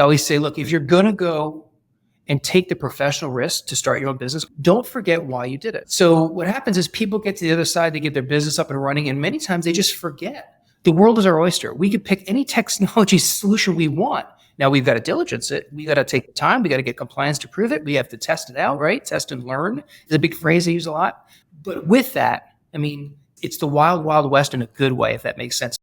I always say, look, if you're going to go and take the professional risk to start your own business, don't forget why you did it. So what happens is people get to the other side, they get their business up and running, and many times they just forget. The world is our oyster. We could pick any technology solution we want. Now we've got to diligence it. We got to take the time. We got to get compliance to prove it. We have to test it out, right? Test and learn is a big phrase I use a lot. But with that, I mean, it's the wild, wild west in a good way, if that makes sense.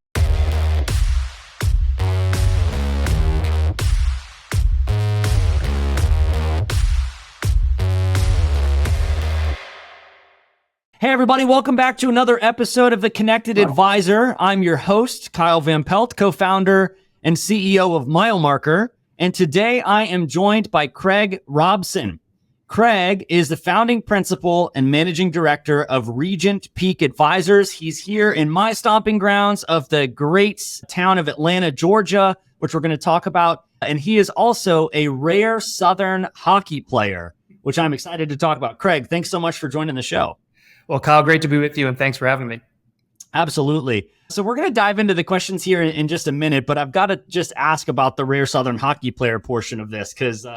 Hey everybody, welcome back to another episode of The Connected Advisor. I'm your host, Kyle Van Pelt, co-founder and CEO of Milemarker. And today I am joined by Craig Robson. Craig is the founding principal and managing director of Regent Peak Advisors. He's here in my stomping grounds of the great town of Atlanta, Georgia, which we're going to talk about. And he is also a rare Southern hockey player, which I'm excited to talk about. Craig, thanks so much for joining the show. Well, Kyle, great to be with you, and thanks for having me. Absolutely. So we're going to dive into the questions here in just a minute, but I've got to just ask about the rare Southern hockey player portion of this, because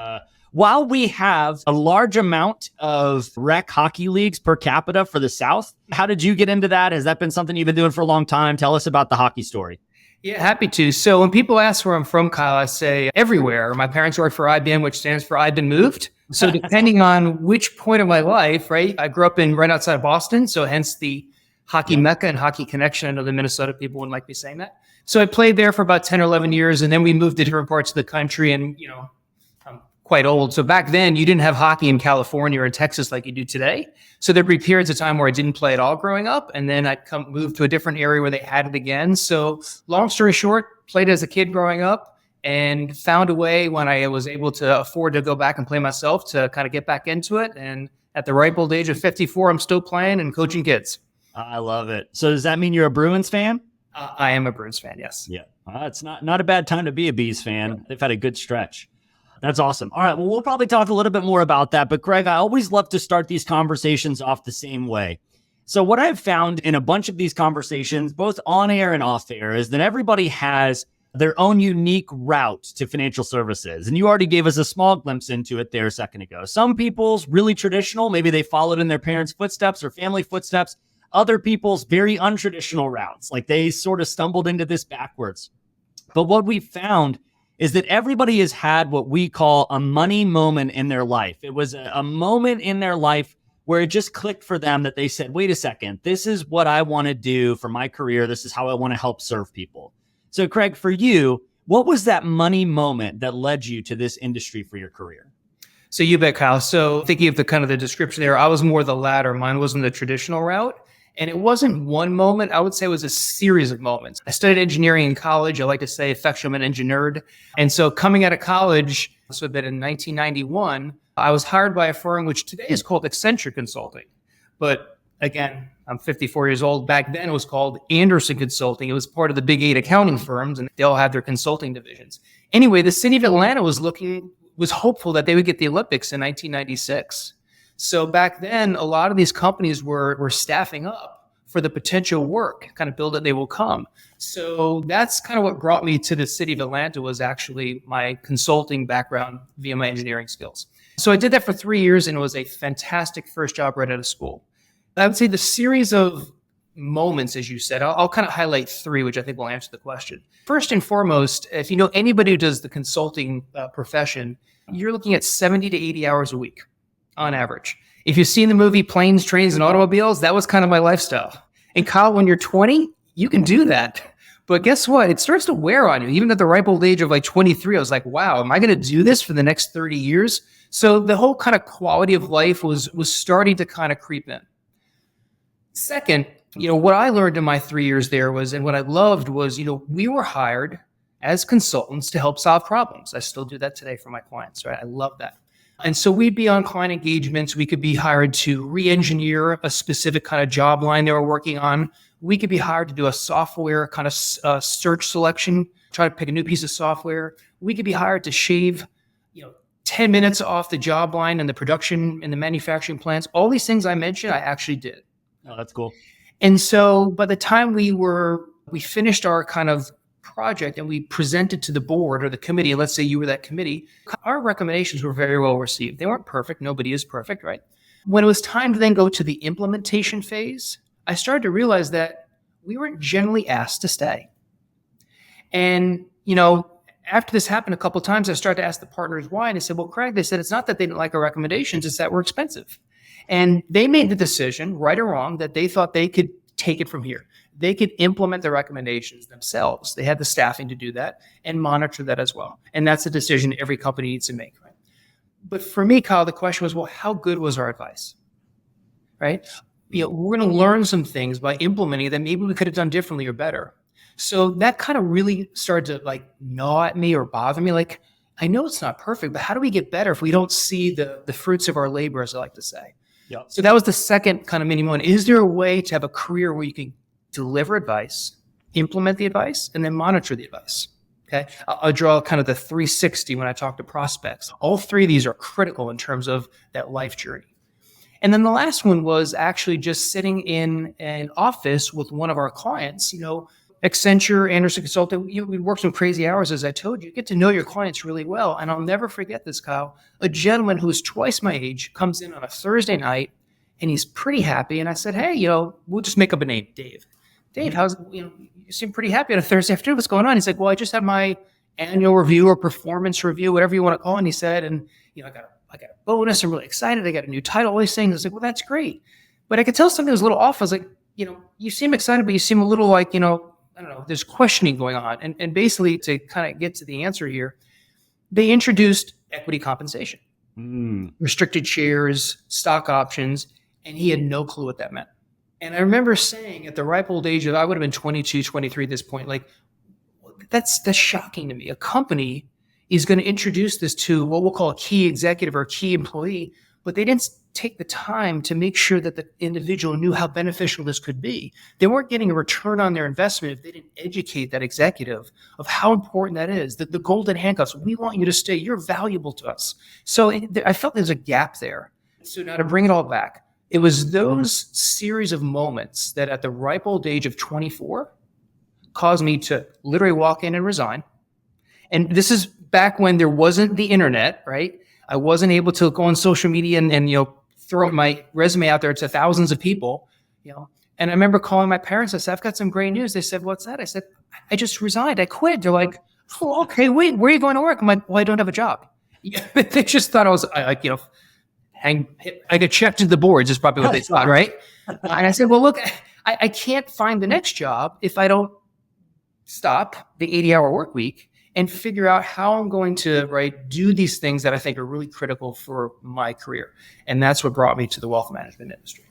while we have a large amount of rec hockey leagues per capita for the South, how did you get into that? Has that been something you've been doing for a long time? Tell us about the hockey story. Yeah, happy to. So when people ask where I'm from, Kyle, I say everywhere. My parents work for IBM, which stands for I've been moved. So depending on which point of my life, right? I grew up right outside of Boston, so hence the hockey mecca and hockey connection. I know the Minnesota people wouldn't like me saying that. So I played there for about 10 or 11 years, and then we moved to different parts of the country, and, you know, I'm quite old. So back then, you didn't have hockey in California or in Texas like you do today. So there'd be periods of time where I didn't play at all growing up, and then I'd move to a different area where they had it again. So long story short, played as a kid growing up, and found a way when I was able to afford to go back and play myself to kind of get back into it. And at the ripe old age of 54, I'm still playing and coaching kids. I love it. So does that mean you're a Bruins fan? I am a Bruins fan, yes. Yeah. It's not a bad time to be a Bees fan. They've had a good stretch. That's awesome. All right. Well, we'll probably talk a little bit more about that. But Greg, I always love to start these conversations off the same way. So what I've found in a bunch of these conversations, both on air and off air, is that everybody has their own unique route to financial services. And you already gave us a small glimpse into it there a second ago. Some people's really traditional, maybe they followed in their parents' footsteps or family footsteps. Other people's very untraditional routes, like they sort of stumbled into this backwards. But what we found is that everybody has had what we call a money moment in their life. It was a moment in their life where it just clicked for them that they said, wait a second, this is what I want to do for my career. This is how I want to help serve people. So Craig, for you, what was that money moment that led you to this industry for your career? So you bet, Kyle. So thinking of the description there, I was more the latter. Mine wasn't the traditional route. And it wasn't one moment. I would say it was a series of moments. I studied engineering in college. I like to say effectually I'm an engineer. And so coming out of college, so that in 1991, I was hired by a firm which today is called Accenture Consulting. But again, I'm 54 years old. Back then it was called Anderson Consulting. It was part of the big 8 accounting firms, and they all had their consulting divisions. Anyway, the city of Atlanta was hopeful that they would get the Olympics in 1996. So back then, a lot of these companies were staffing up for the potential work, kind of build it, they will come. So that's kind of what brought me to the city of Atlanta, was actually my consulting background via my engineering skills. So I did that for 3 years, and it was a fantastic first job right out of school. I would say the series of moments, as you said, I'll kind of highlight 3, which I think will answer the question. First and foremost, if you know anybody who does the consulting profession, you're looking at 70 to 80 hours a week on average. If you've seen the movie Planes, Trains, and Automobiles, that was kind of my lifestyle. And Kyle, when you're 20, you can do that. But guess what? It starts to wear on you. Even at the ripe old age of like 23, I was like, wow, am I going to do this for the next 30 years? So the whole kind of quality of life was starting to kind of creep in. Second, what I learned in my 3 years there was, and what I loved was, we were hired as consultants to help solve problems. I still do that today for my clients, right? I love that. And so we'd be on client engagements. We could be hired to re-engineer a specific kind of job line they were working on. We could be hired to do a software kind of search selection, try to pick a new piece of software. We could be hired to shave, 10 minutes off the job line in the production and the manufacturing plants. All these things I mentioned, I actually did. Oh, that's cool. And so by the time we finished our kind of project and we presented to the board or the committee, and let's say you were that committee, our recommendations were very well received. They weren't perfect. Nobody is perfect, right? When it was time to then go to the implementation phase, I started to realize that we weren't generally asked to stay. And, after this happened a couple of times, I started to ask the partners why. And they said, well, Craig, they said, it's not that they didn't like our recommendations, it's that we're expensive. And they made the decision, right or wrong, that they thought they could take it from here. They could implement the recommendations themselves. They had the staffing to do that and monitor that as well. And that's a decision every company needs to make, right? But for me, Kyle, the question was, well, how good was our advice, right? We're going to learn some things by implementing that maybe we could have done differently or better. So that kind of really started to gnaw at me or bother me. I know it's not perfect, but how do we get better if we don't see the fruits of our labor, as I like to say? Yep. So that was the second kind of mini moment. Is there a way to have a career where you can deliver advice, implement the advice, and then monitor the advice? Okay. I'll draw kind of the 360 when I talk to prospects. All three of these are critical in terms of that life journey. And then the last one was actually just sitting in an office with one of our clients, Accenture, Anderson Consulting. We work some crazy hours, as I told you. Get to know your clients really well. And I'll never forget this, Kyle. A gentleman who's twice my age comes in on a Thursday night, and he's pretty happy. And I said, hey, we'll just make up a name, Dave. Dave, you seem pretty happy on a Thursday afternoon. What's going on? He's like, well, I just had my annual review or performance review, whatever you want to call it. And he said, and I got a bonus. I'm really excited. I got a new title, all these things. I was like, well, that's great. But I could tell something was a little off. I was like, you seem excited, but you seem a little I don't know, there's questioning going on. And basically, to kind of get to the answer here, they introduced equity compensation, restricted shares, stock options, and he had no clue what that meant. And I remember saying at the ripe old age of, I would have been 22, 23 at this point, that's shocking to me. A company is going to introduce this to what we'll call a key executive or a key employee, but they didn't take the time to make sure that the individual knew how beneficial this could be. They weren't getting a return on their investment if they didn't educate that executive of how important that is, that the golden handcuffs, we want you to stay, you're valuable to us. So I felt there's a gap there. So now to bring it all back, it was those series of moments that at the ripe old age of 24 caused me to literally walk in and resign. And this is back when there wasn't the internet, right? I wasn't able to go on social media and throw my resume out there to thousands of people, And I remember calling my parents. I said, I've got some great news. They said, what's that? I said, I just resigned. I quit. They're like, oh, okay, wait, where are you going to work? I'm like, well, I don't have a job. They just thought I was I get checked to the boards is probably what they thought, right? And I said, well, look, I can't find the next job if I don't stop the 80-hour work week and figure out how I'm going to do these things that I think are really critical for my career. And that's what brought me to the wealth management industry.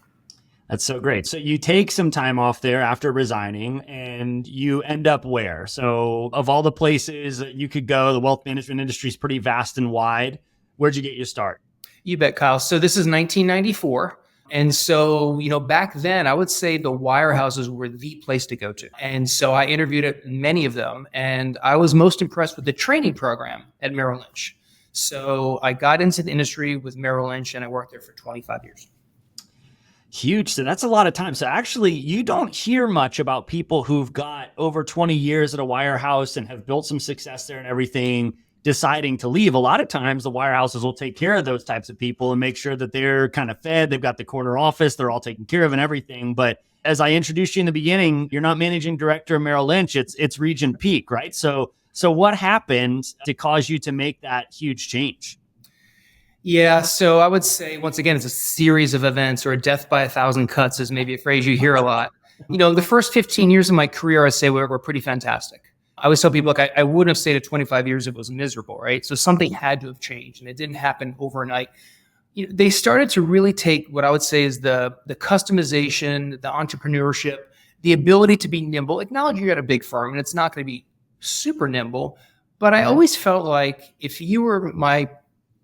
That's so great. So you take some time off there after resigning and you end up where? So of all the places that you could go, the wealth management industry is pretty vast and wide. Where'd you get your start? You bet, Kyle. So this is 1994. And so, back then, I would say the wirehouses were the place to go to. And so I interviewed at many of them, and I was most impressed with the training program at Merrill Lynch. So I got into the industry with Merrill Lynch, and I worked there for 25 years. Huge. So that's a lot of time. So actually, you don't hear much about people who've got over 20 years at a wirehouse and have built some success there and everything, deciding to leave. A lot of times the wirehouses will take care of those types of people and make sure that they're kind of fed. They've got the corner office, they're all taken care of and everything. But as I introduced you in the beginning, you're not managing director of Merrill Lynch, it's Regent Peak, right? So what happened to cause you to make that huge change? Yeah, so I would say, once again, it's a series of events, or a death by 1,000 cuts is maybe a phrase you hear a lot. The first 15 years of my career, I'd say were pretty fantastic. I always tell people, look, I wouldn't have stayed at 25 years if it was miserable, right? So something had to have changed, and it didn't happen overnight. They started to really take what I would say is the customization, the entrepreneurship, the ability to be nimble. Acknowledge you're at a big firm, and it's not going to be super nimble. But I always felt like if you were my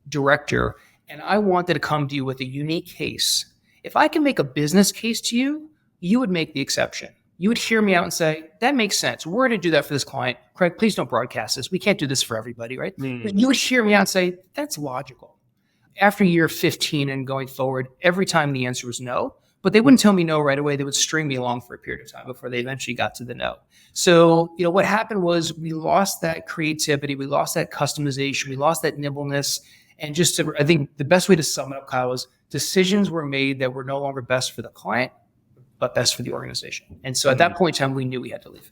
director and I wanted to come to you with a unique case, if I can make a business case to you, you would make the exception. You would hear me out and say, that makes sense. We're going to do that for this client. Craig, please don't broadcast this. We can't do this for everybody, right? You would hear me out and say, that's logical. After year 15 and going forward, every time the answer was no. but they wouldn't tell me no right away. They would string me along for a period of time before they eventually got to the no. So, what happened was we lost that creativity. We lost that customization. We lost that nimbleness. And I think the best way to sum it up, Kyle, is decisions were made that were no longer best for the client, but best for the organization. And so at that point in time, we knew we had to leave.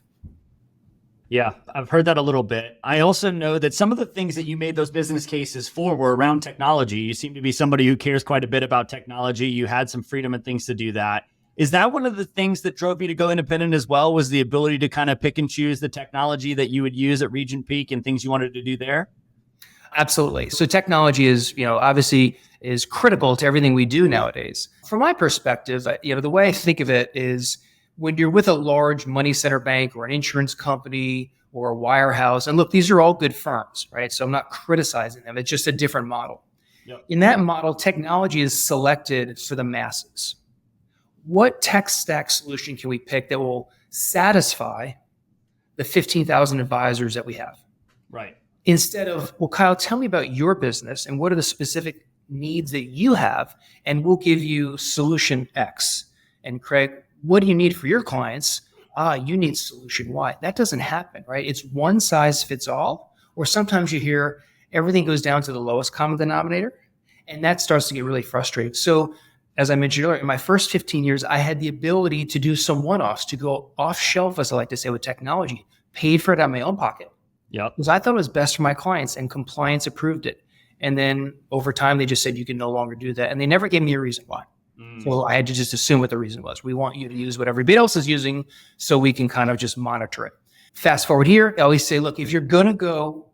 Yeah, I've heard that a little bit. I also know that some of the things that you made those business cases for were around technology. You seem to be somebody who cares quite a bit about technology. You had some freedom and things to do that. Is that one of the things that drove you to go independent as well, was the ability to kind of pick and choose the technology that you would use at Regent Peak and things you wanted to do there? Absolutely. So technology is, obviously is critical to everything we do nowadays. From my perspective, the way I think of it is when you're with a large money center bank or an insurance company or a wirehouse, and look, these are all good firms, right? So I'm not criticizing them. It's just a different model. Yep. In that model, technology is selected for the masses. What tech stack solution can we pick that will satisfy the 15,000 advisors that we have? Right. Instead of, well, Kyle, tell me about your business and what are the specific needs that you have, and we'll give you solution X. And Craig, what do you need for your clients? You need solution Y. That doesn't happen, right? It's one size fits all, or sometimes you hear everything goes down to the lowest common denominator, and that starts to get really frustrating. So as I mentioned earlier, in my first 15 years, I had the ability to do some one-offs, to go off shelf, as I like to say, with technology, paid for it out of my own pocket. Yep. Because I thought it was best for my clients, and compliance approved it. And then over time, they just said, you can no longer do that. And they never gave me a reason why. So I had to just assume what the reason was. We want you to use what everybody else is using so we can kind of just monitor it. Fast forward here, I always say, look, if you're going to go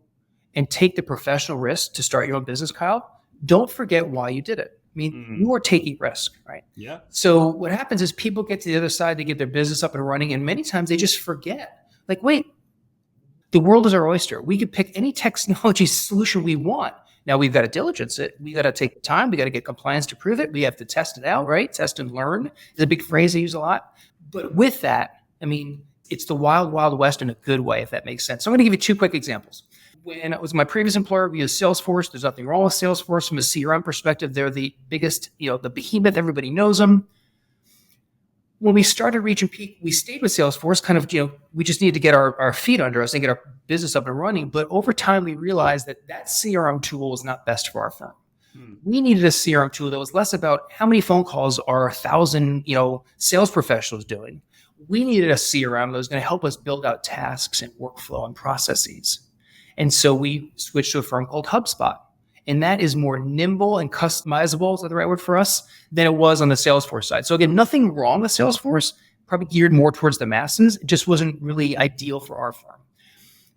and take the professional risk to start your own business, Kyle, don't forget why you did it. I mean, you are taking risk, right? Yeah. So what happens is people get to the other side to get their business up and running, and many times they just forget. Like, wait, the world is our oyster. We could pick any technology solution we want. Now we've got to diligence it. We got to take the time. We got to get compliance to prove it. We have to test it out, right? Test and learn is a big phrase I use a lot. But with that, I mean, it's the wild, wild west in a good way, if that makes sense. So I'm going to give you two quick examples. When I was my previous employer, we used Salesforce. There's nothing wrong with Salesforce from a CRM perspective. They're the biggest, the behemoth. Everybody knows them. When we started Regent Peak, we stayed with Salesforce, kind of, we just needed to get our feet under us and get our business up and running. But over time, we realized that CRM tool was not best for our firm. We needed a CRM tool that was less about how many phone calls are 1,000, sales professionals doing. We needed a CRM that was going to help us build out tasks and workflow and processes. And so we switched to a firm called HubSpot. And that is more nimble and customizable, is that the right word for us, than it was on the Salesforce side. So again, nothing wrong with Salesforce, probably geared more towards the masses. It just wasn't really ideal for our firm.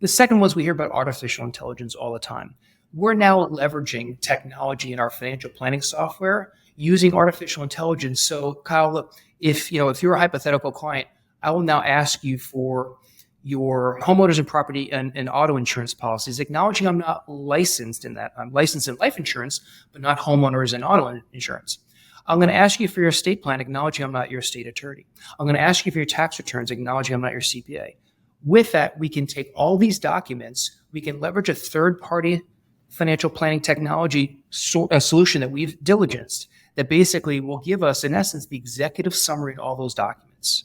The second was we hear about artificial intelligence all the time. We're now leveraging technology in our financial planning software using artificial intelligence. So Kyle, look, if you're a hypothetical client, I will now ask you for your homeowners and property and auto insurance policies, acknowledging I'm not licensed in that. I'm licensed in life insurance, but not homeowners and auto insurance. I'm going to ask you for your estate plan, acknowledging I'm not your estate attorney. I'm going to ask you for your tax returns, acknowledging I'm not your CPA. With that, we can take all these documents, we can leverage a third-party financial planning technology solution that we've diligenced that basically will give us, in essence, the executive summary of all those documents.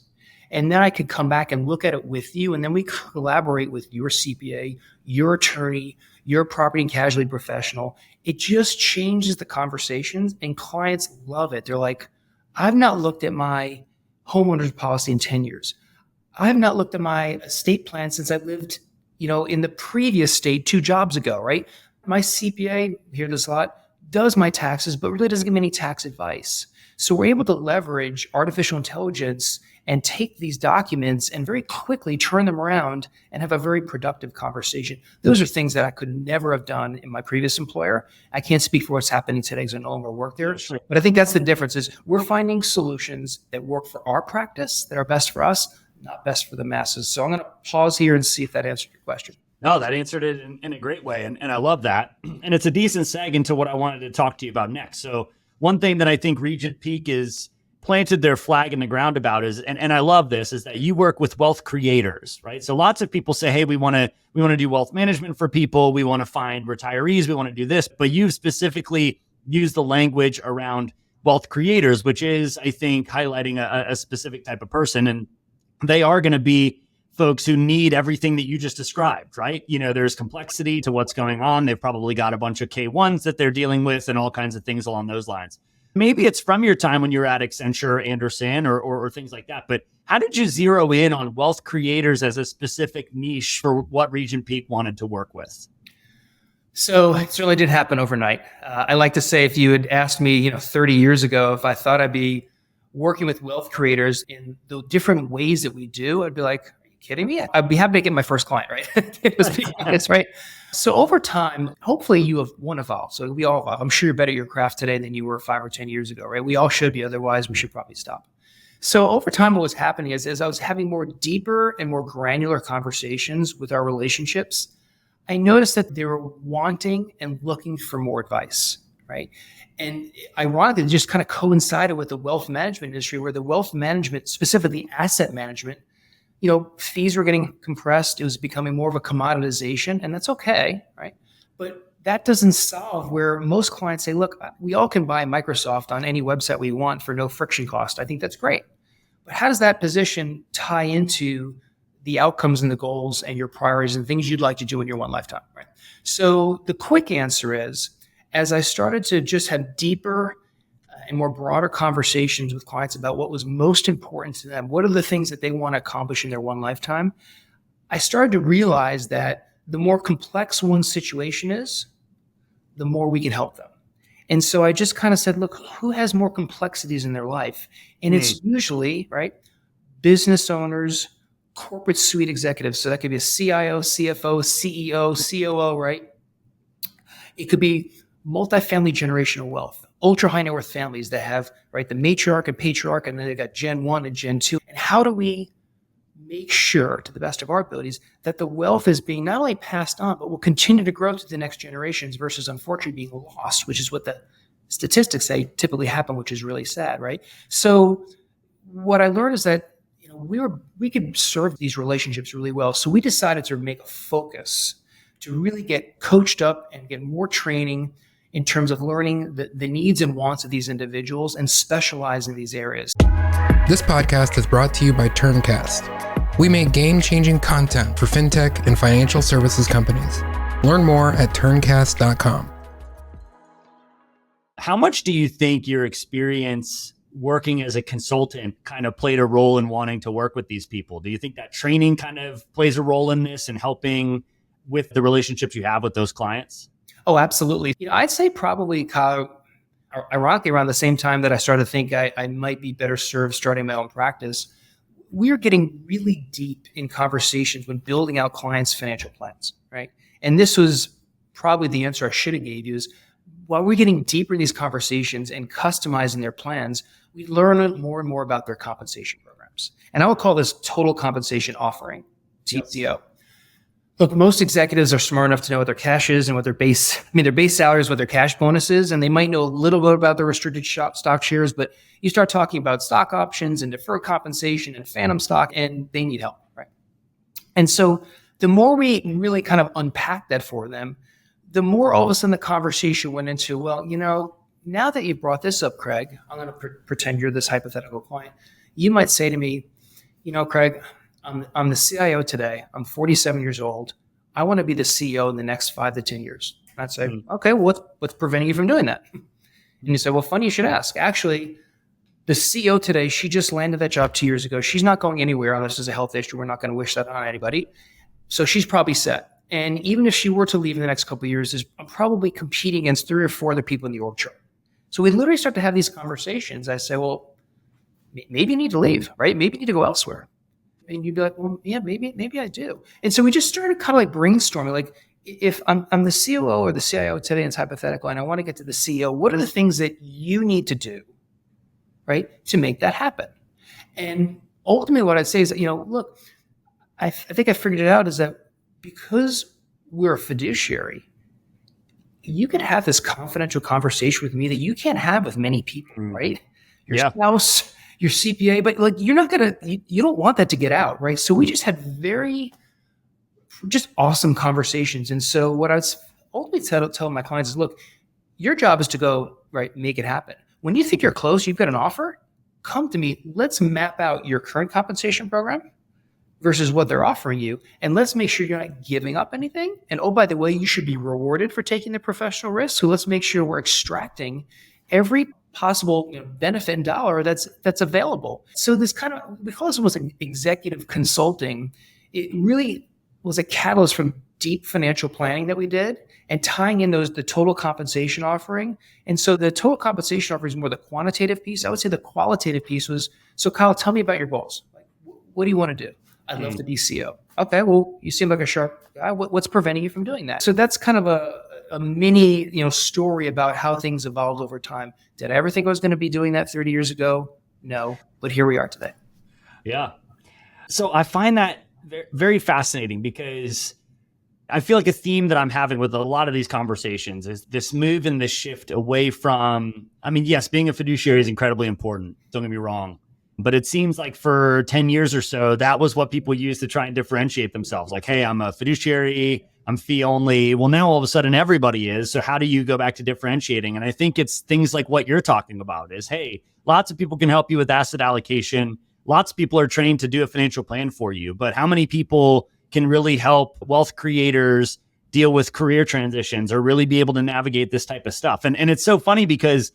And then I could come back and look at it with you, and then we collaborate with your CPA, your attorney, your property and casualty professional. It just changes the conversations, and clients love it. They're like, I've not looked at my homeowner's policy in 10 years. I have not looked at my estate plan since I lived, in the previous state 2 jobs ago, right? My CPA, hear this a lot, does my taxes, but really doesn't give me any tax advice. So we're able to leverage artificial intelligence and take these documents and very quickly turn them around and have a very productive conversation. Those are things that I could never have done in my previous employer. I can't speak for what's happening today because I no longer work there. But I think that's the difference is we're finding solutions that work for our practice, that are best for us, not best for the masses. So I'm going to pause here and see if that answered your question. No, that answered it in a great way. And I love that. And it's a decent seg into what I wanted to talk to you about next. So one thing that I think Regent Peak is planted their flag in the ground about is, and I love this, is that you work with wealth creators, right? So lots of people say, hey, we want to do wealth management for people. We want to find retirees. We want to do this. But you've specifically used the language around wealth creators, which is, I think, highlighting a specific type of person. And they are going to be folks who need everything that you just described, right? There's complexity to what's going on. They've probably got a bunch of K1s that they're dealing with and all kinds of things along those lines. Maybe it's from your time when you were at Accenture, Anderson, or things like that. But how did you zero in on wealth creators as a specific niche for what Regent Peak wanted to work with? So it certainly did happen overnight. I like to say if you had asked me, 30 years ago, if I thought I'd be working with wealth creators in the different ways that we do, I'd be like, are you kidding me? I'd be happy to get my first client, right? It was honest, right? So over time, hopefully you have evolved. So we all evolve. I'm sure you're better at your craft today than you were 5 or 10 years ago, right? We all should be. Otherwise, we should probably stop. So over time, what was happening is as I was having more deeper and more granular conversations with our relationships, I noticed that they were wanting and looking for more advice, right? And ironically, it just kind of coincided with the wealth management industry, where the wealth management, specifically asset management, fees were getting compressed. It was becoming more of a commoditization, and that's okay, right? But that doesn't solve where most clients say, look, we all can buy Microsoft on any website we want for no friction cost. I think that's great. But how does that position tie into the outcomes and the goals and your priorities and things you'd like to do in your one lifetime, right? So the quick answer is, as I started to just have deeper and more broader conversations with clients about what was most important to them, what are the things that they want to accomplish in their one lifetime, I started to realize that the more complex one's situation is, the more we can help them. And so I just kind of said, look, who has more complexities in their life? And it's usually, right, business owners, corporate suite executives. So that could be a CIO, CFO, CEO, COO, right? It could be multifamily generational wealth, ultra high net worth families that have, right, the matriarch and patriarch, and then they got Gen 1 and Gen 2. And how do we make sure, to the best of our abilities, that the wealth is being not only passed on, but will continue to grow to the next generations versus unfortunately being lost, which is what the statistics say typically happen, which is really sad, right? So what I learned is that we could serve these relationships really well. So we decided to make a focus to really get coached up and get more training in terms of learning the needs and wants of these individuals and specialize in these areas. This podcast is brought to you by Turncast. We make game-changing content for fintech and financial services companies. Learn more at turncast.com. How much do you think your experience working as a consultant kind of played a role in wanting to work with these people? Do you think that training kind of plays a role in this and helping with the relationships you have with those clients? Oh, absolutely. I'd say probably, Kyle, ironically, around the same time that I started to think I might be better served starting my own practice, we are getting really deep in conversations when building out clients' financial plans, right? And this was probably the answer I should have gave you is, while we're getting deeper in these conversations and customizing their plans, we learn more and more about their compensation programs. And I would call this total compensation offering, TCO. Look, most executives are smart enough to know what their cash is and what their base salary is, what their cash bonus is, and they might know a little bit about their restricted stock shares, but you start talking about stock options and deferred compensation and phantom stock, and they need help, right? And so the more we really kind of unpack that for them, the more all of a sudden the conversation went into, well, now that you brought this up, Craig, I'm going to pretend you're this hypothetical client. You might say to me, Craig, I'm the CIO today. I'm 47 years old. I want to be the CEO in the next 5 to 10 years. And I'd say, okay, well, what's preventing you from doing that? And you say, well, funny you should ask. Actually, the CEO today, she just landed that job 2 years ago. She's not going anywhere unless there's a health issue. We're not going to wish that on anybody. So she's probably set. And even if she were to leave in the next couple of years, I'm probably competing against 3 or 4 other people in the org chart. So we literally start to have these conversations. I say, well, maybe you need to leave, right? Maybe you need to go elsewhere. And you'd be like, well, yeah, maybe I do. And so we just started kind of like brainstorming, like if I'm the COO or the CIO today, and it's hypothetical, and I want to get to the CEO, what are the things that you need to do, right, to make that happen? And ultimately what I'd say is that, look, I think I figured it out is that because we're a fiduciary, you can have this confidential conversation with me that you can't have with many people, right? Your spouse, your CPA, but like you're not gonna, you don't want that to get out, right? So we just had just awesome conversations. And so what I was ultimately tell my clients is, look, your job is to go, right, make it happen. when you think you're close, you've got an offer, come to me. Let's map out your current compensation program versus what they're offering you. And let's make sure you're not giving up anything. And oh, by the way, you should be rewarded for taking the professional risk. So let's make sure we're extracting every possible benefit and dollar that's available. So this kind of, we call this almost like executive consulting. It really was a catalyst from deep financial planning that we did and tying in the total compensation offering. And so the total compensation offering is more the quantitative piece. I would say the qualitative piece was, so Kyle, tell me about your goals. Like, what do you want to do? I'd love to be CEO. Okay, well, you seem like a sharp guy. What's preventing you from doing that? So that's kind of a mini, story about how things evolved over time. Did I ever think I was going to be doing that 30 years ago? No, but here we are today. Yeah. So I find that very fascinating because I feel like a theme that I'm having with a lot of these conversations is this move and this shift away from, yes, being a fiduciary is incredibly important. Don't get me wrong. But it seems like for 10 years or so, that was what people used to try and differentiate themselves. Like, hey, I'm a fiduciary, I'm fee only. Well, now all of a sudden everybody is. So how do you go back to differentiating? And I think it's things like what you're talking about is, hey, lots of people can help you with asset allocation. Lots of people are trained to do a financial plan for you. But how many people can really help wealth creators deal with career transitions or really be able to navigate this type of stuff? And it's so funny because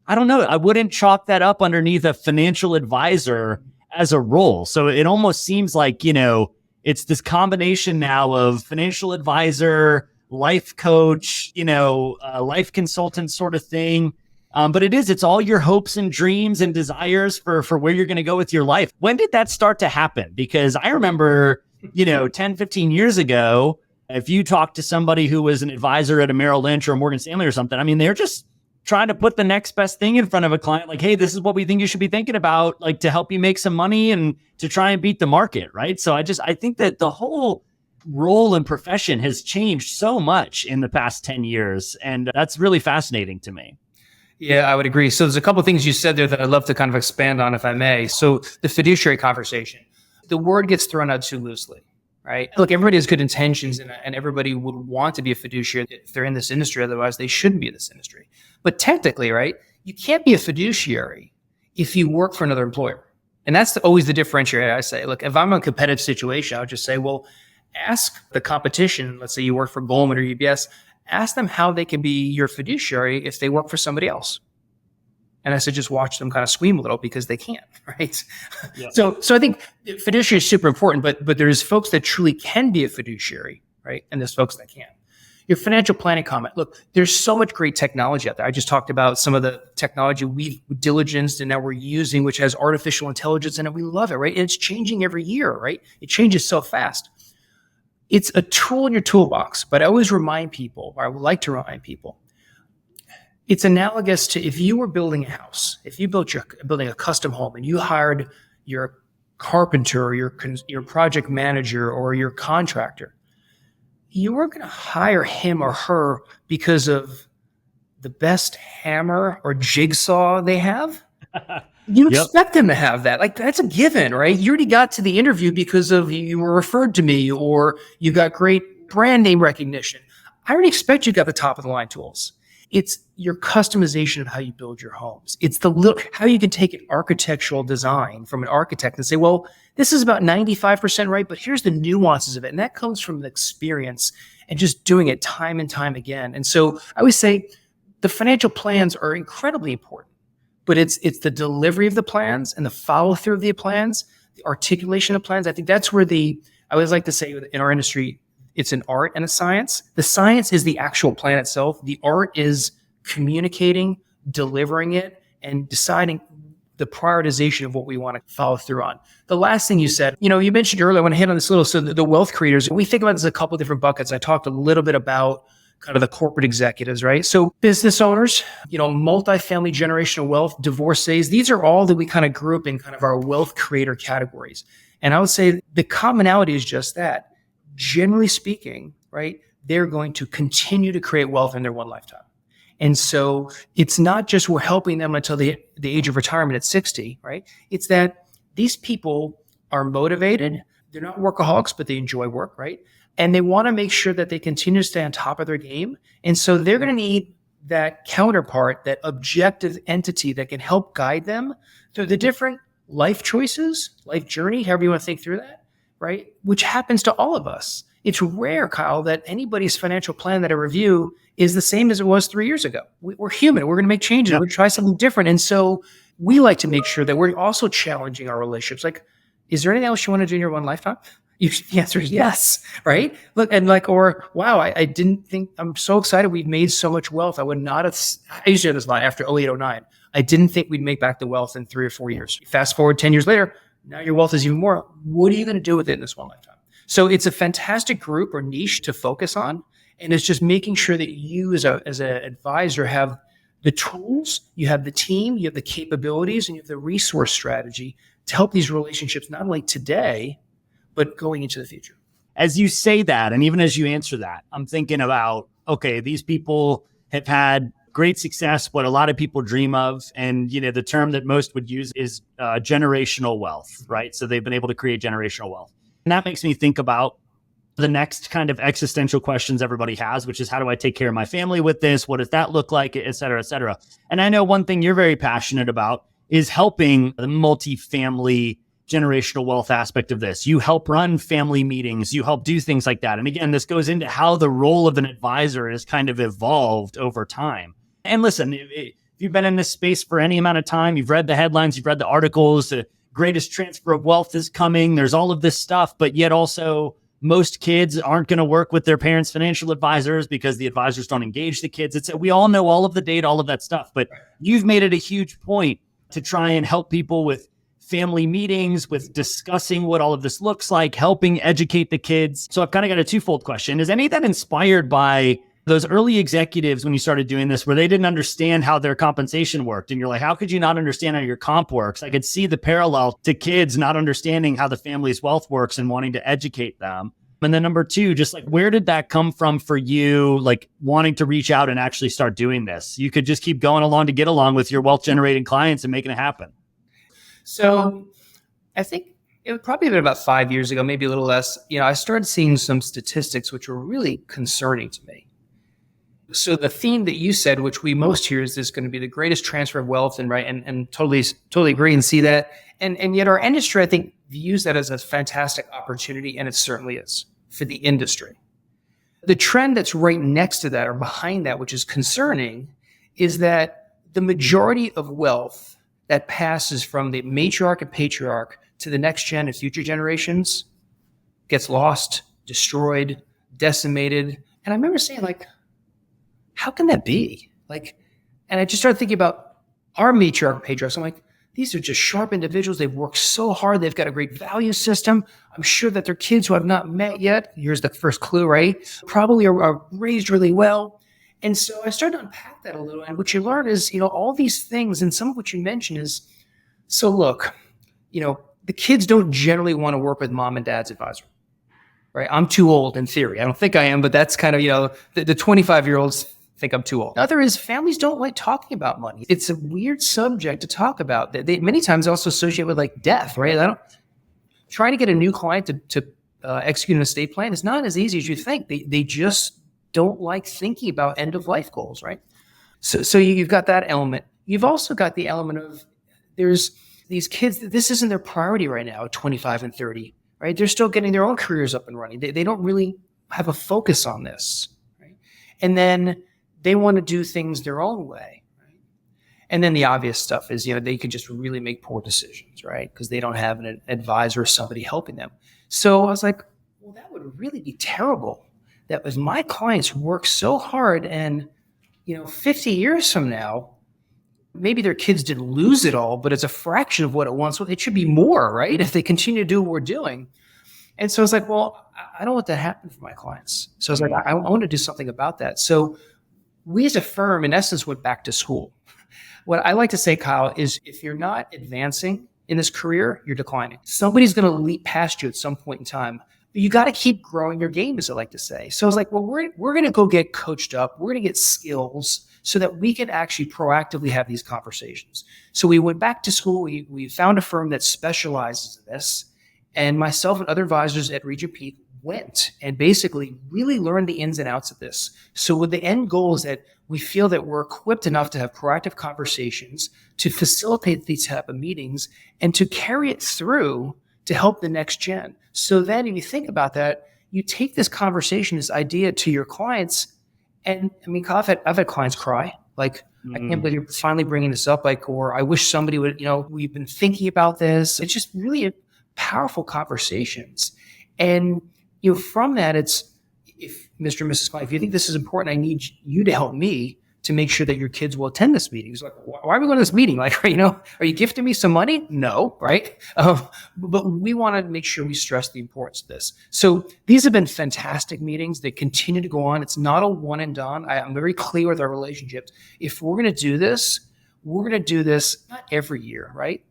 I don't know, I wouldn't chalk that up underneath a financial advisor as a role. So it almost seems like, it's this combination now of financial advisor, life coach, life consultant sort of thing. But it's all your hopes and dreams and desires for where you're going to go with your life. When did that start to happen? Because I remember, 10, 15 years ago, if you talked to somebody who was an advisor at a Merrill Lynch or a Morgan Stanley or something, they're just trying to put the next best thing in front of a client. Like, hey, this is what we think you should be thinking about, like to help you make some money and to try and beat the market. Right. So I think that the whole role and profession has changed so much in the past 10 years. And that's really fascinating to me. Yeah, I would agree. So there's a couple of things you said there that I'd love to kind of expand on, if I may. So the fiduciary conversation, the word gets thrown out too loosely, right? Look, everybody has good intentions and everybody would want to be a fiduciary if they're in this industry. Otherwise, they shouldn't be in this industry. But technically, right, you can't be a fiduciary if you work for another employer. And that's always the differentiator. I say, look, if I'm in a competitive situation, I would just say, well, ask the competition. Let's say you work for Goldman or UBS. Ask them how they can be your fiduciary if they work for somebody else. And I said, just watch them kind of squeam a little because they can't, right? Yeah. So I think fiduciary is super important, but there's folks that truly can be a fiduciary, right? And there's folks that can't. Your financial planning comment. Look, there's so much great technology out there. I just talked about some of the technology we've diligenced and now we're using, which has artificial intelligence in it. We love it, right? And it's changing every year, right? It changes so fast. It's a tool in your toolbox, but I always remind people, or I would like to remind people, it's analogous to if you were building a house, if you building a custom home and you hired your carpenter or your project manager or your contractor, you weren't going to hire him or her because of the best hammer or jigsaw they have. You expect them to have that. Like, that's a given, right? You already got to the interview because of you were referred to me or you got great brand name recognition. I already expect you got the top of the line tools. It's your customization of how you build your homes. It's how you can take an architectural design from an architect and say, well, this is about 95% right, but here's the nuances of it. And that comes from the experience and just doing it time and time again. And so I always say the financial plans are incredibly important, but it's the delivery of the plans and the follow through of the plans, the articulation of plans. I think that's where I always like to say in our industry, it's an art and a science. The science is the actual plan itself. The art is communicating, delivering it, and deciding the prioritization of what we want to follow through on. The last thing you said, you mentioned earlier, I want to hit on this a little, so the wealth creators, we think about this as a couple of different buckets. I talked a little bit about kind of the corporate executives, right? So business owners, multifamily generational wealth, divorcees, these are all that we kind of group in kind of our wealth creator categories. And I would say the commonality is just that. Generally speaking, right, they're going to continue to create wealth in their one lifetime. And so it's not just we're helping them until the age of retirement at 60, right? It's that these people are motivated. They're not workaholics, but they enjoy work, right? And they want to make sure that they continue to stay on top of their game. And so they're going to need that counterpart, that objective entity that can help guide them through the different life choices, life journey, however you want to think through that, right? Which happens to all of us. It's rare, Kyle, that anybody's financial plan that I review is the same as it was 3 years ago. We're human. We're going to make changes. We're going to try something different. And so we like to make sure that we're also challenging our relationships. Like, is there anything else you want to do in your one lifetime? The answer is yes, right? Look, and like, or wow, I didn't think, I'm so excited we've made so much wealth. I would not have, I used to have this line after 08, 09. I didn't think we'd make back the wealth in 3 or 4 years. Fast forward 10 years later, now your wealth is even more. What are you going to do with it in this one lifetime? So it's a fantastic group or niche to focus on. And it's just making sure that you as an advisor have the tools, you have the team, you have the capabilities, and you have the resource strategy to help these relationships, not only today, but going into the future. As you say that, and even as you answer that, I'm thinking about, okay, these people have had great success, what a lot of people dream of. And, the term that most would use is generational wealth, right? So they've been able to create generational wealth. And that makes me think about the next kind of existential questions everybody has, which is, how do I take care of my family with this? What does that look like? Et cetera, et cetera. And I know one thing you're very passionate about is helping the multifamily generational wealth aspect of this. You help run family meetings, you help do things like that. And again, this goes into how the role of an advisor has kind of evolved over time. And listen, if you've been in this space for any amount of time, you've read the headlines, you've read the articles, the greatest transfer of wealth is coming, there's all of this stuff, but yet also most kids aren't going to work with their parents' financial advisors because the advisors don't engage the kids. We all know all of the data, all of that stuff, but you've made it a huge point to try and help people with family meetings, with discussing what all of this looks like, helping educate the kids. So I've kind of got a twofold question. Is any of that inspired by those early executives when you started doing this, where they didn't understand how their compensation worked? And you're like, how could you not understand how your comp works? I could see the parallel to kids not understanding how the family's wealth works and wanting to educate them. And then number two, just like, where did that come from for you, like wanting to reach out and actually start doing this? You could just keep going along to get along with your wealth generating clients and making it happen. So I think it was probably been about 5 years ago, maybe a little less. I started seeing some statistics which were really concerning to me. So the theme that you said, which we most hear, is this going to be the greatest transfer of wealth, and right, and totally agree and see that. And yet our industry, I think, views that as a fantastic opportunity, and it certainly is for the industry. The trend that's right next to that or behind that, which is concerning, is that the majority of wealth that passes from the matriarch and patriarch to the next gen and future generations gets lost, destroyed, decimated. And I remember saying, like, how can that be? And I just started thinking about our matriarch and patriarchs. I'm like, these are just sharp individuals. They've worked so hard. They've got a great value system. I'm sure that their kids who I've not met yet, here's the first clue, right? Probably are raised really well. And so I started to unpack that a little. And what you learn is, all these things, and some of what you mentioned is, so look, the kids don't generally want to work with mom and dad's advisor, right? I'm too old in theory. I don't think I am, but that's kind of, the 25-year-olds think I'm too old. The other is, families don't like talking about money. It's a weird subject to talk about. They many times also associate with death, right? Trying to get a new client to execute an estate plan is not as easy as you think. They just don't like thinking about end of life goals, right? So you've got that element. You've also got the element of, there's these kids, this isn't their priority right now at 25 and 30, right? They're still getting their own careers up and running. They don't really have a focus on this, right? And then they want to do things their own way, right? And then the obvious stuff is, they could just really make poor decisions, right? Because they don't have an advisor or somebody helping them. So I was like, well, that would really be terrible. That if my clients work so hard and, 50 years from now, maybe their kids didn't lose it all, but it's a fraction of what it once was. It should be more, right? If they continue to do what we're doing. And so I was like, well, I don't want that to happen for my clients. So I was like, I want to do something about that. So we as a firm, in essence, went back to school. What I like to say, Kyle, is if you're not advancing in this career, you're declining. Somebody's going to leap past you at some point in time. But you got to keep growing your game, as I like to say. So I was like, well, we're going to go get coached up. We're going to get skills so that we can actually proactively have these conversations. So we went back to school. We found a firm that specializes in this. And myself and other advisors at Regent Peak went and basically really learned the ins and outs of this. So with the end goal is that we feel that we're equipped enough to have proactive conversations, to facilitate these type of meetings, and to carry it through to help the next gen. So then if you think about that, you take this conversation, this idea to your clients. And I mean, I've had clients cry. Like, I can't believe you're finally bringing this up. Like, or I wish somebody would, we've been thinking about this. It's just really powerful conversations. And, from that, it's, if Mr. and Mrs. Klein, if you think this is important, I need you to help me to make sure that your kids will attend this meeting. It's like, why are we going to this meeting? Like, are you gifting me some money? No, right? But we want to make sure we stress the importance of this. So these have been fantastic meetings. They continue to go on. It's not a one and done. I'm very clear with our relationships. If we're going to do this, we're going to do this not every year, right?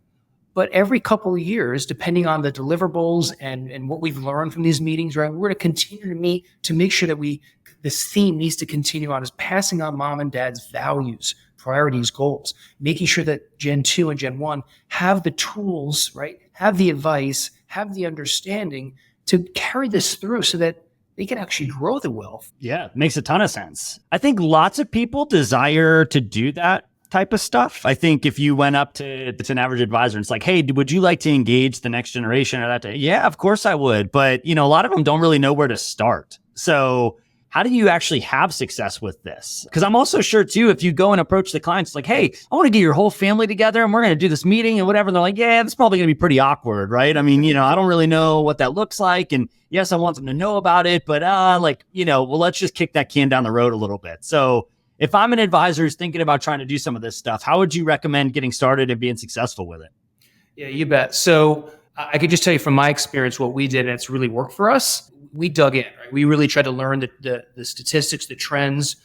But every couple of years, depending on the deliverables and what we've learned from these meetings, right, we're going to continue to meet to make sure that this theme needs to continue on, is passing on mom and dad's values, priorities, goals, making sure that Gen 2 and Gen 1 have the tools, right, have the advice, have the understanding to carry this through so that they can actually grow the wealth. Yeah, makes a ton of sense. I think lots of people desire to do that type of stuff. I think if you went up to an average advisor and it's like, hey, would you like to engage the next generation or that day? Yeah, of course I would. But, a lot of them don't really know where to start. So how do you actually have success with this? Because I'm also sure too, if you go and approach the clients like, hey, I want to get your whole family together and we're going to do this meeting and whatever. And they're like, yeah, that's probably going to be pretty awkward, right? I mean, I don't really know what that looks like. And yes, I want them to know about it, but well, let's just kick that can down the road a little bit. So if I'm an advisor who's thinking about trying to do some of this stuff, how would you recommend getting started and being successful with it? Yeah, you bet. So I could just tell you from my experience what we did, and it's really worked for us. We dug in, right? We really tried to learn the statistics, the trends.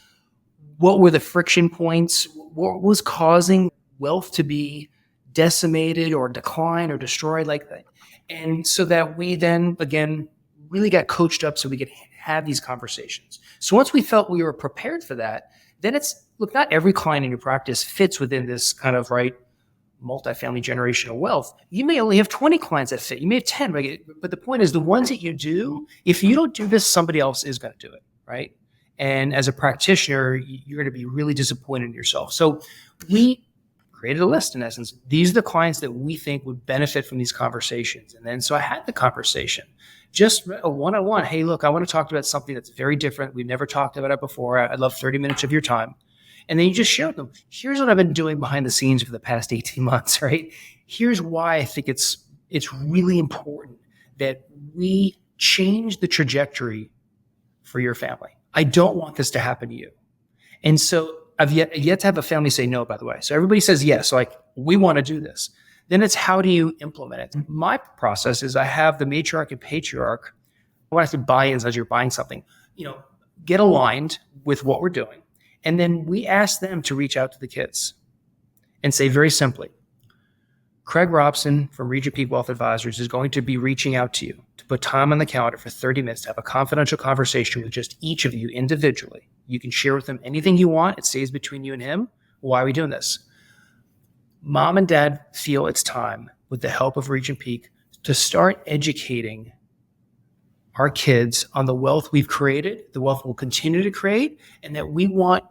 What were the friction points? What was causing wealth to be decimated or decline or destroyed like that? And so that we then, again, really got coached up so we could have these conversations. So once we felt we were prepared for that, then look, not every client in your practice fits within this kind of, right, multifamily generational wealth. You may only have 20 clients that fit. You may have 10, right? But the point is, the ones that you do, if you don't do this, somebody else is going to do it, right? And as a practitioner, you're going to be really disappointed in yourself. So we created a list, in essence. These are the clients that we think would benefit from these conversations. And then so I had the conversation, just a one-on-one. Hey, look, I want to talk about something that's very different. We've never talked about it before. I'd love 30 minutes of your time. And then you just share with them, here's what I've been doing behind the scenes for the past 18 months, right? Here's why I think it's really important that we change the trajectory for your family. I don't want this to happen to you. And so I've yet to have a family say no, by the way. So everybody says yes. So like, we want to do this. Then it's, how do you implement it? My process is I have the matriarch and patriarch. When I say buy-ins, as you're buying something, get aligned with what we're doing. And then we ask them to reach out to the kids and say very simply, Craig Robson from Regent Peak Wealth Advisors is going to be reaching out to you to put time on the calendar for 30 minutes to have a confidential conversation with just each of you individually. You can share with him anything you want. It stays between you and him. Why are we doing this? Mom and dad feel it's time, with the help of Regent Peak, to start educating our kids on the wealth we've created, the wealth we'll continue to create, and that we want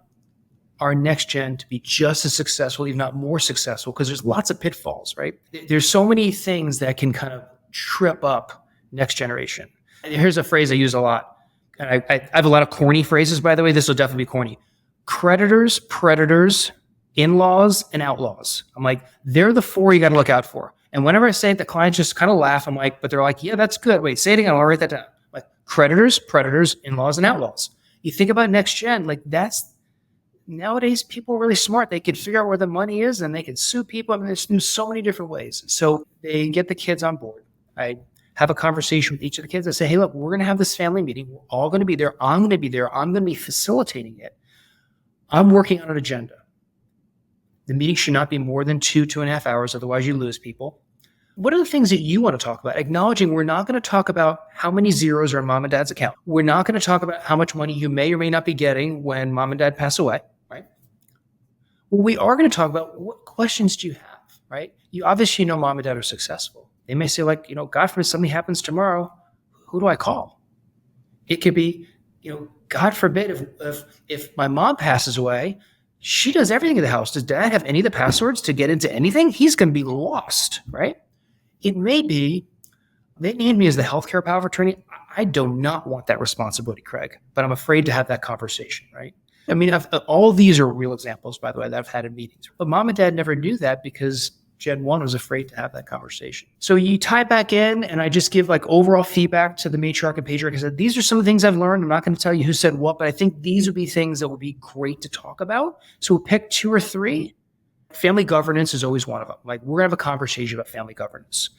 our next gen to be just as successful, if not more successful, because there's lots of pitfalls, right? There's so many things that can kind of trip up next generation. And here's a phrase I use a lot. And I have a lot of corny phrases, by the way. This will definitely be corny. Creditors, predators, in-laws, and outlaws. I'm like, they're the four you got to look out for. And whenever I say it, the clients just kind of laugh. I'm like, but they're like, yeah, that's good. Wait, say it again. I'll write that down. Like, creditors, predators, in-laws, and outlaws. You think about next gen, like that's, nowadays people are really smart. They can figure out where the money is and they can sue people. I mean, there's so many different ways. So they get the kids on board. I have a conversation with each of the kids. I say, hey, look, we're going to have this family meeting. We're all going to be there. I'm going to be there. I'm going to be facilitating it. I'm working on an agenda. The meeting should not be more than 2.5 hours. Otherwise you lose people. What are the things that you want to talk about? Acknowledging we're not going to talk about how many zeros are in mom and dad's account. We're not going to talk about how much money you may or may not be getting when mom and dad pass away, right? Well, we are going to talk about what questions do you have, right? You obviously know mom and dad are successful. They may say like, God forbid something happens tomorrow. Who do I call? It could be, God forbid if my mom passes away, she does everything in the house. Does dad have any of the passwords to get into anything? He's going to be lost, right? It may be they need me as the healthcare power of attorney. I do not want that responsibility, Craig, but I'm afraid to have that conversation, right? I mean, all these are real examples, by the way, that I've had in meetings. But mom and dad never knew that because Gen 1 was afraid to have that conversation. So you tie back in, and I just give like overall feedback to the matriarch and patriarch. I said, these are some of the things I've learned. I'm not going to tell you who said what, but I think these would be things that would be great to talk about. So we'll pick 2 or 3. Family governance is always one of them. Like, we're going to have a conversation about family governance.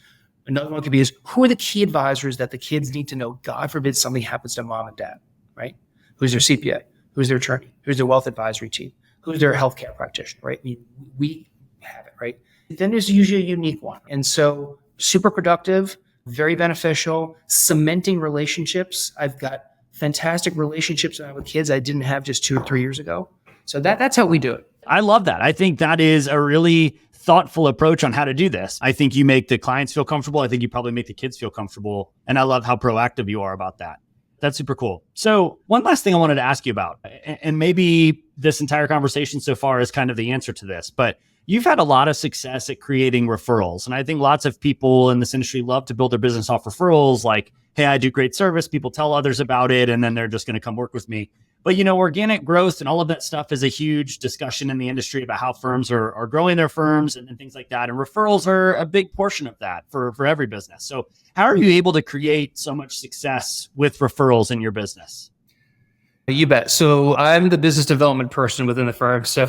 Another one could be who are the key advisors that the kids need to know? God forbid something happens to mom and dad, right? Who's their CPA? Who's their attorney? Who's their wealth advisory team? Who's their healthcare practitioner, right? I mean, we have it, right? Then there's usually a unique one. And so super productive, very beneficial, cementing relationships. I've got fantastic relationships with kids I didn't have just 2 or 3 years ago. So that's how we do it. I love that. I think that is a really thoughtful approach on how to do this. I think you make the clients feel comfortable. I think you probably make the kids feel comfortable. And I love how proactive you are about that. That's super cool. So one last thing I wanted to ask you about, and maybe this entire conversation so far is kind of the answer to this, but you've had a lot of success at creating referrals. And I think lots of people in this industry love to build their business off referrals. Like, hey, I do great service. People tell others about it, and then they're just going to come work with me. But, organic growth and all of that stuff is a huge discussion in the industry about how firms are growing their firms and things like that. And referrals are a big portion of that for every business. So how are you able to create so much success with referrals in your business? You bet. So I'm the business development person within the firm. So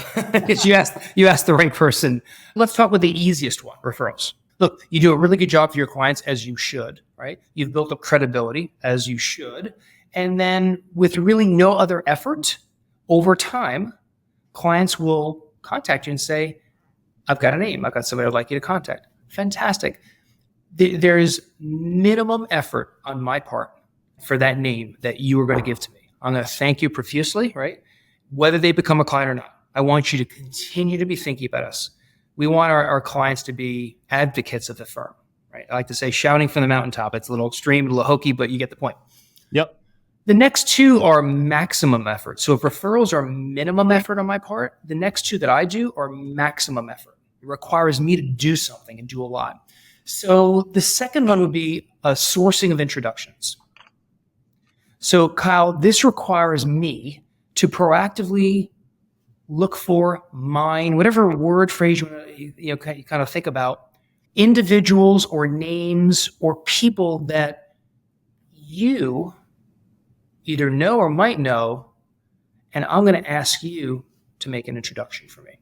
you asked the right person. Let's talk with the easiest one, referrals. Look, you do a really good job for your clients, as you should, right? You've built up credibility, as you should. And then with really no other effort, over time, clients will contact you and say, I've got a name. I've got somebody I'd like you to contact. Fantastic. There is minimum effort on my part for that name that you are going to give to me. I'm going to thank you profusely, right? Whether they become a client or not. I want you to continue to be thinking about us. We want our clients to be advocates of the firm, right? I like to say shouting from the mountaintop. It's a little extreme, a little hokey, but you get the point. Yep. The next 2 are maximum effort. So if referrals are minimum effort on my part, the next 2 that I do are maximum effort. It requires me to do something and do a lot. So the second one would be a sourcing of introductions. So Kyle, this requires me to proactively look for whatever word phrase you kind of think about, individuals or names or people that you either know or might know, and I'm going to ask you to make an introduction for me.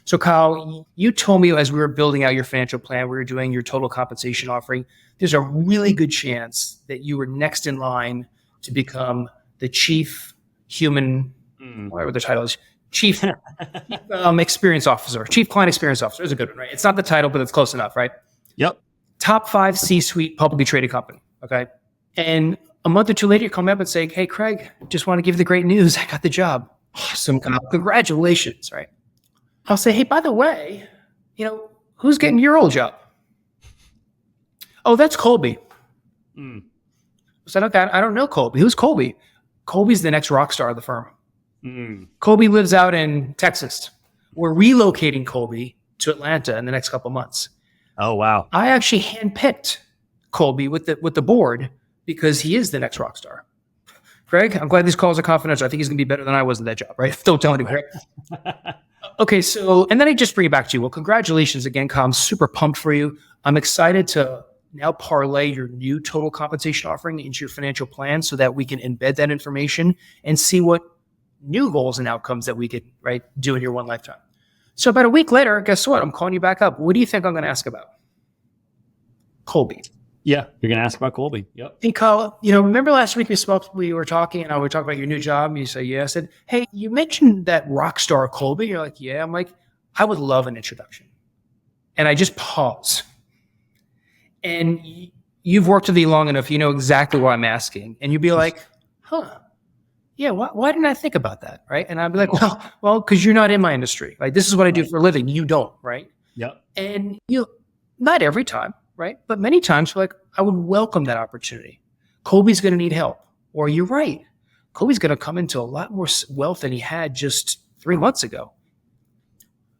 So Kyle, you told me as we were building out your financial plan, we were doing your total compensation offering, there's a really good chance that you were next in line to become the chief human, whatever the title is, chief experience officer, chief client experience officer is a good one, right? It's not the title, but it's close enough, right? Yep. Top 5 C-suite publicly traded company, okay? And a month or 2 later, you come up and say, hey, Craig, just want to give you the great news. I got the job. Awesome. Congratulations, right? I'll say, hey, by the way, who's getting your old job? Oh, that's Colby. I said, okay, I don't know Colby. Who's Colby? Colby's the next rock star of the firm. Colby lives out in Texas. We're relocating Colby to Atlanta in the next couple of months. Oh, wow. I actually handpicked Colby with the board because he is the next rock star. Craig, I'm glad these calls are confidential. I think he's going to be better than I was at that job, right? Don't tell anybody. Right? Okay, so, and then I just bring it back to you. Well, congratulations again, Kyle. I'm super pumped for you. I'm excited to now parlay your new total compensation offering into your financial plan so that we can embed that information and see what new goals and outcomes that we could, right, do in your one lifetime. So about a week later, guess what? I'm calling you back up. What do you think I'm going to ask about? Colby. Yeah, you're going to ask about Colby. Yep. Hey, Kyle, remember last week we were talking and I would talk about your new job. And you say, yeah. I said, hey, you mentioned that rock star Colby. You're like, yeah. I'm like, I would love an introduction. And I just pause. And you've worked with me long enough, you know exactly what I'm asking. And you'd be like, yeah, why didn't I think about that, right? And I'd be like, well, because you're not in my industry. Like, this is what I do for a living. You don't, right? Yep. And not every time, right? But many times, you're like, I would welcome that opportunity. Colby's going to need help. Or you're right, Kobe's going to come into a lot more wealth than he had just 3 months ago.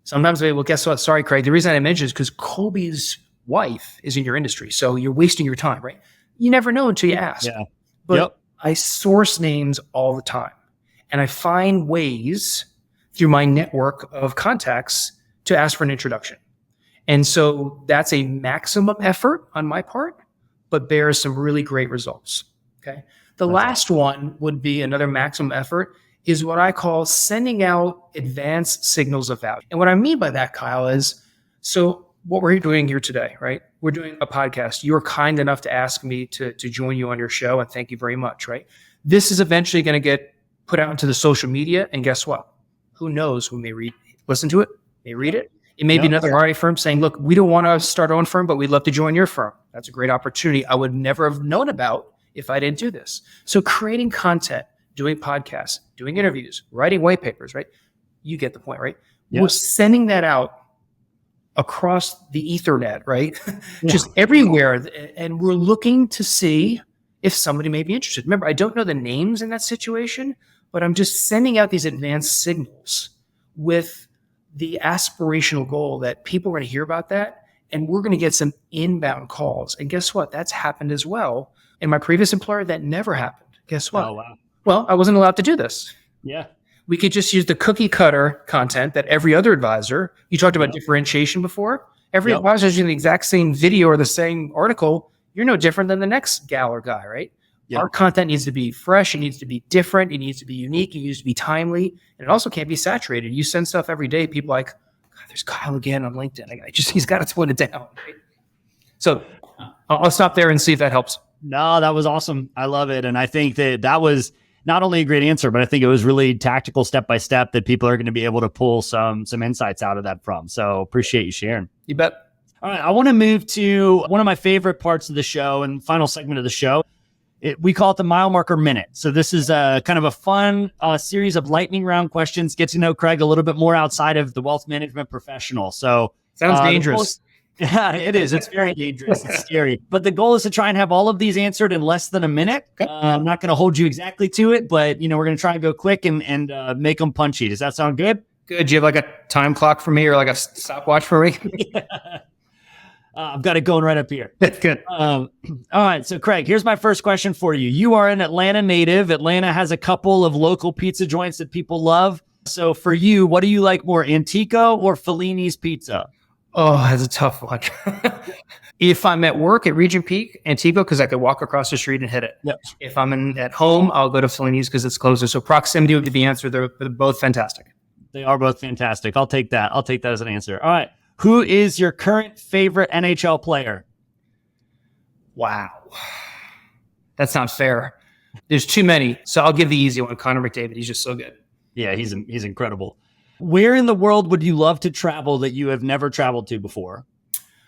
Sometimes they, well, guess what? Sorry, Craig. The reason I mentioned is because Kobe's wife is in your industry. So you're wasting your time, right? You never know until you ask. Yeah. But I source names all the time. And I find ways through my network of contacts to ask for an introduction. And so that's a maximum effort on my part, but bears some really great results. Okay. The last one would be another maximum effort is what I call sending out advanced signals of value. And what I mean by that, Kyle, is so what we're doing here today, right? We're doing a podcast. You were kind enough to ask me to join you on your show, and thank you very much, right? This is eventually going to get put out into the social media, and guess what? Who knows who may listen to it, may read it. It may be another RIA firm saying, look, we don't want to start our own firm, but we'd love to join your firm. That's a great opportunity I would never have known about if I didn't do this. So creating content, doing podcasts, doing interviews, writing white papers, right? You get the point, right? We're sending that out across the Ethernet, right? Just everywhere. And we're looking to see if somebody may be interested. Remember, I don't know the names in that situation, but I'm just sending out these advanced signals with the aspirational goal that people are going to hear about that. And we're going to get some inbound calls. And guess what? That's happened as well. In my previous employer, that never happened. Guess what? Oh, wow. Well, I wasn't allowed to do this. Yeah. We could just use the cookie cutter content that every other advisor, you talked about differentiation before. Every advisor is using the exact same video or the same article. You're no different than the next gal or guy, right? Our content needs to be fresh. It needs to be different. It needs to be unique. It needs to be timely. And it also can't be saturated. You send stuff every day. People are like, God, there's Kyle again on LinkedIn. He's got to tone it down. Right? So I'll stop there and see if that helps. No, that was awesome. I love it. And I think that was not only a great answer, but I think it was really tactical step-by-step that people are going to be able to pull some insights out of that from. So appreciate you sharing. You bet. All right. I want to move to one of my favorite parts of the show and final segment of the show. We call it the Milemarker Minute. So this is a kind of a fun series of lightning round questions. Get to know Craig a little bit more outside of the wealth management professional. So sounds dangerous. Yeah, it is. It's very dangerous. It's scary. But the goal is to try and have all of these answered in less than a minute. Okay. I'm not going to hold you exactly to it, but we're going to try and go quick and make them punchy. Does that sound good? Good. Do you have like a time clock for me or like a stopwatch for me? I've got it going right up here. Good. All right. So, Craig, here's my first question for you. You are an Atlanta native. Atlanta has a couple of local pizza joints that people love. So for you, what do you like more, Antico or Fellini's Pizza? Oh, that's a tough one. If I'm at work at Regent Peak, Antico, because I could walk across the street and hit it. Yep. If I'm at home, I'll go to Fellini's because it's closer. So proximity would be the answer. They're both fantastic. They are both fantastic. I'll take that. I'll take that as an answer. All right. Who is your current favorite NHL player? Wow. That's not fair. There's too many. So I'll give the easy one, Connor McDavid. He's just so good. Yeah, he's incredible. Where in the world would you love to travel that you have never traveled to before?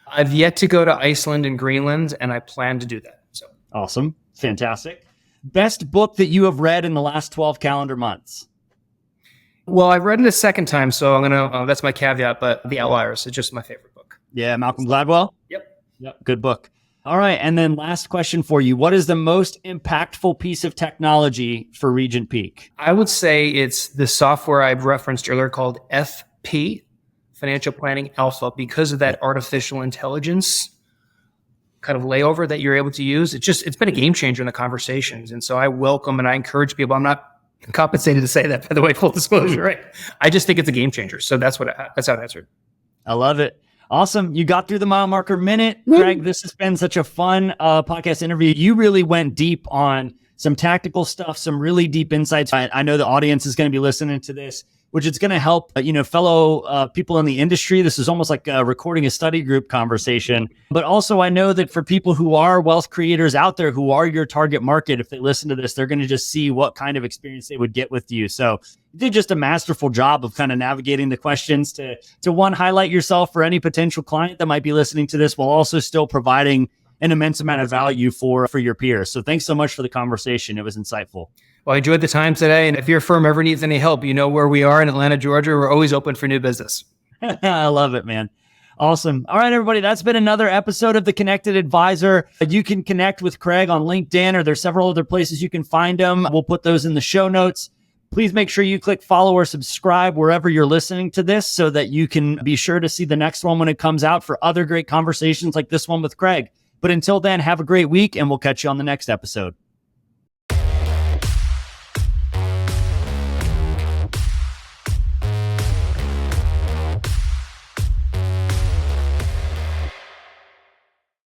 I've yet to go to Iceland and Greenland, and I plan to do that. So awesome. Fantastic. Best book that you have read in the last 12 calendar months? Well, I've read it a second time, so I'm going to, that's my caveat, but The Outliers is just my favorite book. Yeah, Malcolm Gladwell? Yep. Good book. All right. And then last question for you. What is the most impactful piece of technology for Regent Peak? I would say it's the software I've referenced earlier called FP, Financial Planning Alpha, because of that artificial intelligence kind of layover that you're able to use. It's been a game changer in the conversations. And so I welcome and I encourage people. I'm not compensated to say that, by the way, full disclosure, right? I just think it's a game changer. So that's how I answered. I love it. Awesome. You got through the Milemarker Minute. Craig, this has been such a fun podcast interview. You really went deep on some tactical stuff, some really deep insights. I know the audience is going to be listening to this, which is going to help, fellow people in the industry. This is almost like recording a study group conversation. But also I know that for people who are wealth creators out there, who are your target market, if they listen to this, they're going to just see what kind of experience they would get with you. So you did just a masterful job of kind of navigating the questions to one, highlight yourself for any potential client that might be listening to this, while also still providing an immense amount of value for your peers. So thanks so much for the conversation. It was insightful. Well, I enjoyed the time today. And if your firm ever needs any help, you know where we are in Atlanta, Georgia. We're always open for new business. I love it, man. Awesome. All right, everybody. That's been another episode of The Connected Advisor. You can connect with Craig on LinkedIn, or there's several other places you can find him. We'll put those in the show notes. Please make sure you click follow or subscribe wherever you're listening to this so that you can be sure to see the next one when it comes out for other great conversations like this one with Craig. But until then, have a great week, and we'll catch you on the next episode.